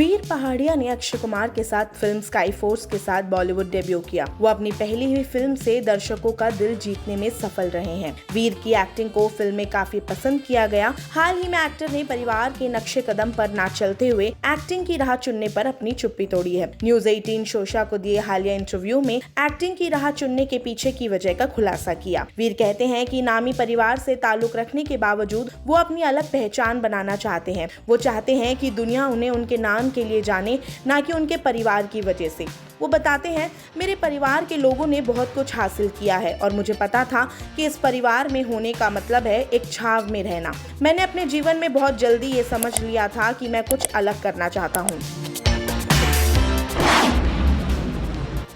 वीर पहाड़िया ने अक्षय कुमार के साथ फिल्म स्काई फोर्स के साथ बॉलीवुड डेब्यू किया। वो अपनी पहली ही फिल्म से दर्शकों का दिल जीतने में सफल रहे हैं। वीर की एक्टिंग को फिल्म में काफी पसंद किया गया। हाल ही में एक्टर ने परिवार के नक्शे कदम पर ना चलते हुए एक्टिंग की राह चुनने पर अपनी चुप्पी तोड़ी है। न्यूज 18 शोशा को दिए हालिया इंटरव्यू में एक्टिंग की राह चुनने के पीछे की वजह का खुलासा किया। वीर कहते हैं कि नामी परिवार से ताल्लुक रखने के बावजूद वो अपनी अलग पहचान बनाना चाहते हैं। वो चाहते हैं कि दुनिया उन्हें उनके नाम के लिए जाने, ना कि उनके परिवार की वजह से। वो बताते हैं, मेरे परिवार के लोगों ने बहुत कुछ हासिल किया है और मुझे पता था कि इस परिवार में होने का मतलब है एक छाव में रहना। मैंने अपने जीवन में बहुत जल्दी ये समझ लिया था कि मैं कुछ अलग करना चाहता हूँ।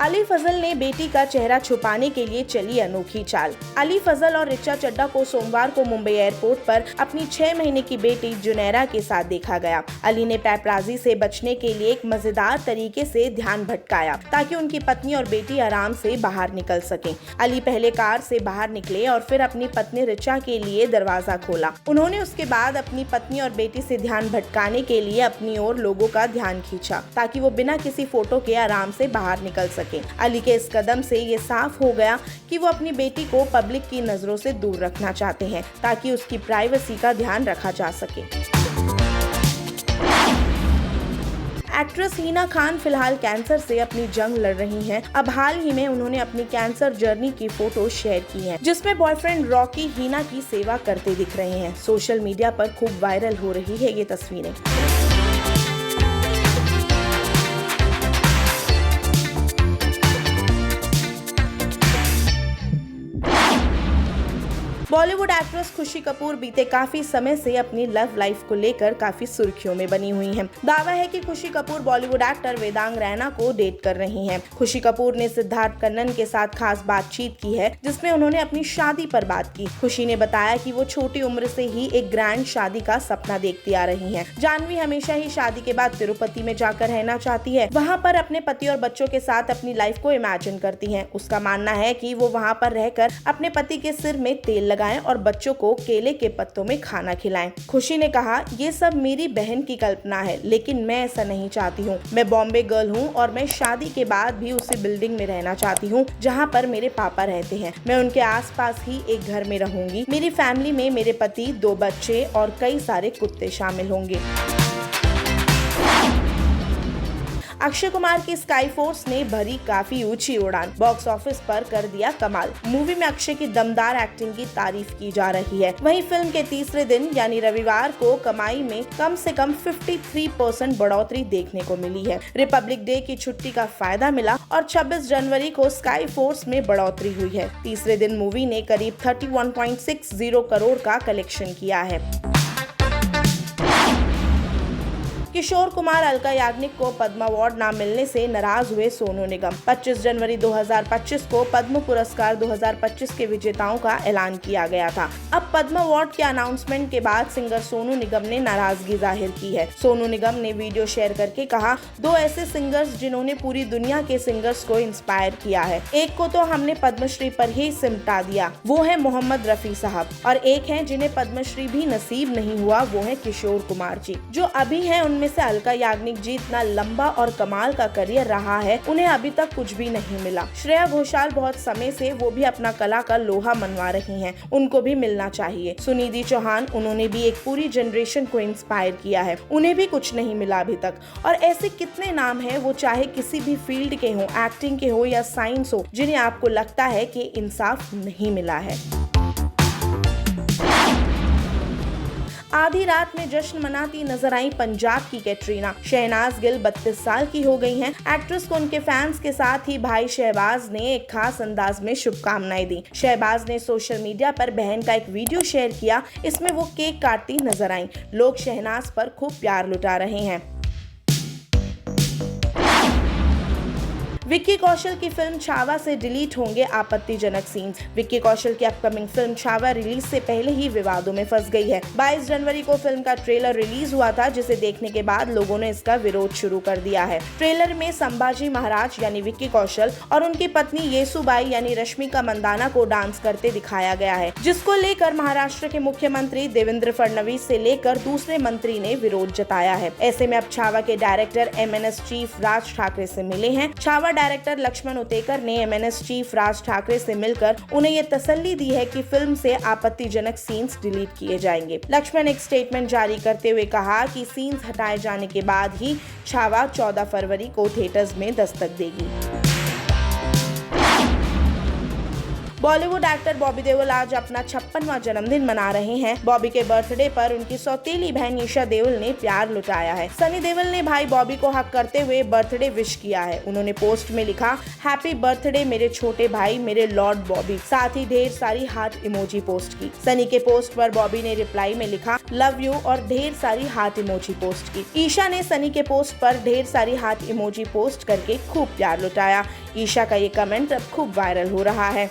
अली फजल ने बेटी का चेहरा छुपाने के लिए चली अनोखी चाल। अली फजल और रिचा चड्ढा को सोमवार को मुंबई एयरपोर्ट पर अपनी 6 महीने की बेटी जुनैरा के साथ देखा गया। अली ने पैपराजी से बचने के लिए एक मजेदार तरीके से ध्यान भटकाया ताकि उनकी पत्नी और बेटी आराम से बाहर निकल सकें। अली पहले कार से बाहर निकले और फिर अपनी पत्नी रिचा के लिए दरवाजा खोला। उन्होंने उसके बाद अपनी पत्नी और बेटी से ध्यान भटकाने के लिए अपनी ओर लोगों का ध्यान खींचा ताकि वो बिना किसी फोटो के आराम से बाहर निकल सके। अली के इस कदम से ये साफ हो गया कि वो अपनी बेटी को पब्लिक की नजरों से दूर रखना चाहते हैं ताकि उसकी प्राइवेसी का ध्यान रखा जा सके। एक्ट्रेस हिना खान फिलहाल कैंसर से अपनी जंग लड़ रही हैं। अब हाल ही में उन्होंने अपनी कैंसर जर्नी की फोटो शेयर की हैं, जिसमें बॉयफ्रेंड रॉकी हिना की सेवा करते दिख रहे हैं। सोशल मीडिया पर खूब वायरल हो रही है ये तस्वीरें। बॉलीवुड एक्ट्रेस खुशी कपूर बीते काफी समय से अपनी लव लाइफ को लेकर काफी सुर्खियों में बनी हुई हैं। दावा है कि खुशी कपूर बॉलीवुड एक्टर वेदांग रैना को डेट कर रही हैं। खुशी कपूर ने सिद्धार्थ कन्नन के साथ खास बातचीत की है, जिसमें उन्होंने अपनी शादी पर बात की। खुशी ने बताया कि वो छोटी उम्र से ही एक ग्रैंड शादी का सपना देखती आ रही है। जाह्नवी हमेशा ही शादी के बाद तिरुपति में जाकर रहना चाहती है, वहाँ पर अपने पति और बच्चों के साथ अपनी लाइफ को इमेजिन करती है। उसका मानना है कि वो वहाँ पर रहकर अपने पति के सिर में तेल लगाएं और बच्चों को केले के पत्तों में खाना खिलाएं। खुशी ने कहा, ये सब मेरी बहन की कल्पना है, लेकिन मैं ऐसा नहीं चाहती हूँ। मैं बॉम्बे गर्ल हूँ और मैं शादी के बाद भी उसी बिल्डिंग में रहना चाहती हूँ जहाँ पर मेरे पापा रहते हैं। मैं उनके आसपास ही एक घर में रहूंगी। मेरी फैमिली में मेरे पति, 2 बच्चे और कई सारे कुत्ते शामिल होंगे। अक्षय कुमार की स्काई फोर्स ने भरी काफी ऊंची उड़ान, बॉक्स ऑफिस पर कर दिया कमाल। मूवी में अक्षय की दमदार एक्टिंग की तारीफ की जा रही है। वहीं फिल्म के तीसरे दिन यानी रविवार को कमाई में कम से कम 53% बढ़ोतरी देखने को मिली है। रिपब्लिक डे की छुट्टी का फायदा मिला और 26 जनवरी को स्काई फोर्स में बढ़ोतरी हुई है। तीसरे दिन मूवी ने करीब 31.60 करोड़ का कलेक्शन किया है। किशोर कुमार अलका याग्निक को पद्म अवार्ड न मिलने से नाराज हुए सोनू निगम। 25 जनवरी 2025 को पद्म पुरस्कार 2025 के विजेताओं का ऐलान किया गया था। अब पद्म अवार्ड के अनाउंसमेंट के बाद सिंगर सोनू निगम ने नाराजगी जाहिर की है। सोनू निगम ने वीडियो शेयर करके कहा, 2 ऐसे सिंगर्स जिन्होंने पूरी दुनिया के सिंगर्स को इंस्पायर किया है। एक को तो हमने पद्मश्री पर ही सिमटा दिया, वो है मोहम्मद रफी साहब, और एक है जिन्हें पद्मश्री भी नसीब नहीं हुआ, वो है किशोर कुमार जी। जो अभी है उनमें से अलका याग्निक जी इतना लंबा और कमाल का करियर रहा है, उन्हें अभी तक कुछ भी नहीं मिला। श्रेया घोषाल बहुत समय से वो भी अपना कला का लोहा मनवा रही हैं, उनको भी मिलना चाहिए। सुनिधि चौहान, उन्होंने भी एक पूरी जनरेशन को इंस्पायर किया है, उन्हें भी कुछ नहीं मिला अभी तक। और ऐसे कितने नाम हैं, वो चाहे किसी भी फील्ड के हो, एक्टिंग के हो या साइंस हो, जिन्हें आपको लगता है कि इंसाफ नहीं मिला है। आधी रात में जश्न मनाती नजर आई पंजाब की कैटरीना। शहनाज गिल 32 साल की हो गई हैं। एक्ट्रेस को उनके फैंस के साथ ही भाई शहबाज ने एक खास अंदाज में शुभकामनाएं दी। शहबाज ने सोशल मीडिया पर बहन का एक वीडियो शेयर किया। इसमें वो केक काटती नजर आई। लोग शहनाज पर खूब प्यार लुटा रहे हैं। विक्की कौशल की फिल्म छावा से डिलीट होंगे आपत्तिजनक सीन्स। विक्की कौशल की अपकमिंग फिल्म छावा रिलीज से पहले ही विवादों में फंस गई है। 22 जनवरी को फिल्म का ट्रेलर रिलीज हुआ था, जिसे देखने के बाद लोगों ने इसका विरोध शुरू कर दिया है। ट्रेलर में संभाजी महाराज यानी विक्की कौशल और उनकी पत्नी येसुबाई यानी रश्मिका मंदाना को डांस करते दिखाया गया है, जिसको लेकर महाराष्ट्र के मुख्यमंत्री देवेंद्र फडणवीस से लेकर दूसरे मंत्री ने विरोध जताया है। ऐसे में अब छावा के director MNS chief Raj Thackeray से मिले हैं। छावा डायरेक्टर लक्ष्मण उतेकर ने MNS चीफ राज ठाकरे से मिलकर उन्हें ये तसल्ली दी है कि फिल्म से आपत्तिजनक सीन्स डिलीट किए जाएंगे। लक्ष्मण एक स्टेटमेंट जारी करते हुए कहा कि सीन्स हटाए जाने के बाद ही छावा 14 फरवरी को थिएटर्स में दस्तक देगी। बॉलीवुड एक्टर बॉबी देओल आज अपना 56वां जन्मदिन मना रहे हैं। बॉबी के बर्थडे पर उनकी सौतेली बहन ईशा देओल ने प्यार लुटाया है। सनी देओल ने भाई बॉबी को हक करते हुए बर्थडे विश किया है। उन्होंने पोस्ट में लिखा, हैप्पी बर्थडे मेरे छोटे भाई, मेरे लॉर्ड बॉबी। साथ ही ढेर सारी हार्ट इमोजी पोस्ट की। सनी के पोस्ट पर बॉबी ने रिप्लाई में लिखा, लव यू और ढेर सारी हार्ट इमोजी पोस्ट की। ईशा ने सनी के पोस्ट पर ढेर सारी हार्ट इमोजी पोस्ट करके खूब प्यार लुटाया। ईशा का ये कमेंट अब खूब वायरल हो रहा है।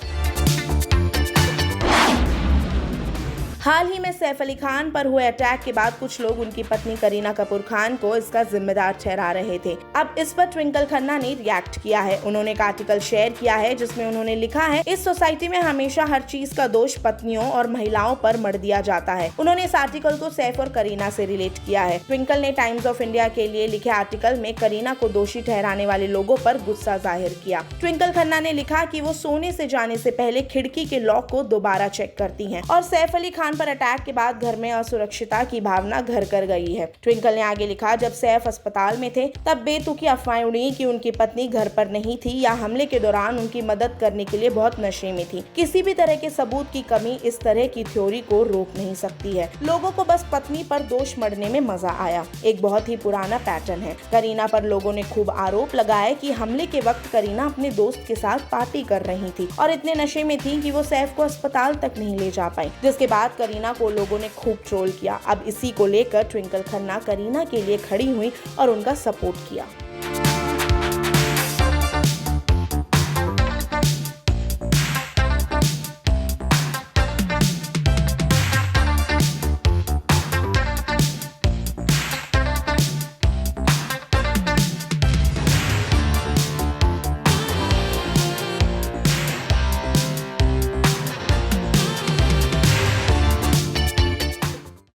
हाल ही में सैफ अली खान पर हुए अटैक के बाद कुछ लोग उनकी पत्नी करीना कपूर खान को इसका जिम्मेदार ठहरा रहे थे। अब इस पर ट्विंकल खन्ना ने रिएक्ट किया है। उन्होंने एक आर्टिकल शेयर किया है जिसमें उन्होंने लिखा है, इस सोसाइटी में हमेशा हर चीज का दोष पत्नियों और महिलाओं पर मढ़ दिया जाता है। उन्होंने इस आर्टिकल को सैफ और करीना से रिलेट किया है। ट्विंकल ने टाइम्स ऑफ इंडिया के लिए लिखे आर्टिकल में करीना को दोषी ठहराने वाले लोगों पर गुस्सा जाहिर किया। ट्विंकल खन्ना ने लिखा कि वो सोने से जाने से पहले खिड़की के लॉक को दोबारा चेक करती हैं और सैफ अली खान पर अटैक के बाद घर में असुरक्षितता की भावना घर कर गई है। ट्विंकल ने आगे लिखा, जब सैफ अस्पताल में थे तब बेतुकी अफवाहें उड़ी कि उनकी पत्नी घर पर नहीं थी या हमले के दौरान उनकी मदद करने के लिए बहुत नशे में थी। किसी भी तरह के सबूत की कमी इस तरह की थ्योरी को रोक नहीं सकती है। लोगों को बस पत्नी पर दोष मढ़ने में मजा आया। एक बहुत ही पुराना पैटर्न है। करीना पर लोगों ने खूब आरोप लगाए कि हमले के वक्त करीना अपने दोस्त के साथ पार्टी कर रही थी और इतने नशे में थी कि वो सैफ को अस्पताल तक नहीं ले जा पाई, जिसके बाद करीना को लोगों ने खूब ट्रोल किया। अब इसी को लेकर ट्विंकल खन्ना करीना के लिए खड़ी हुई और उनका सपोर्ट किया।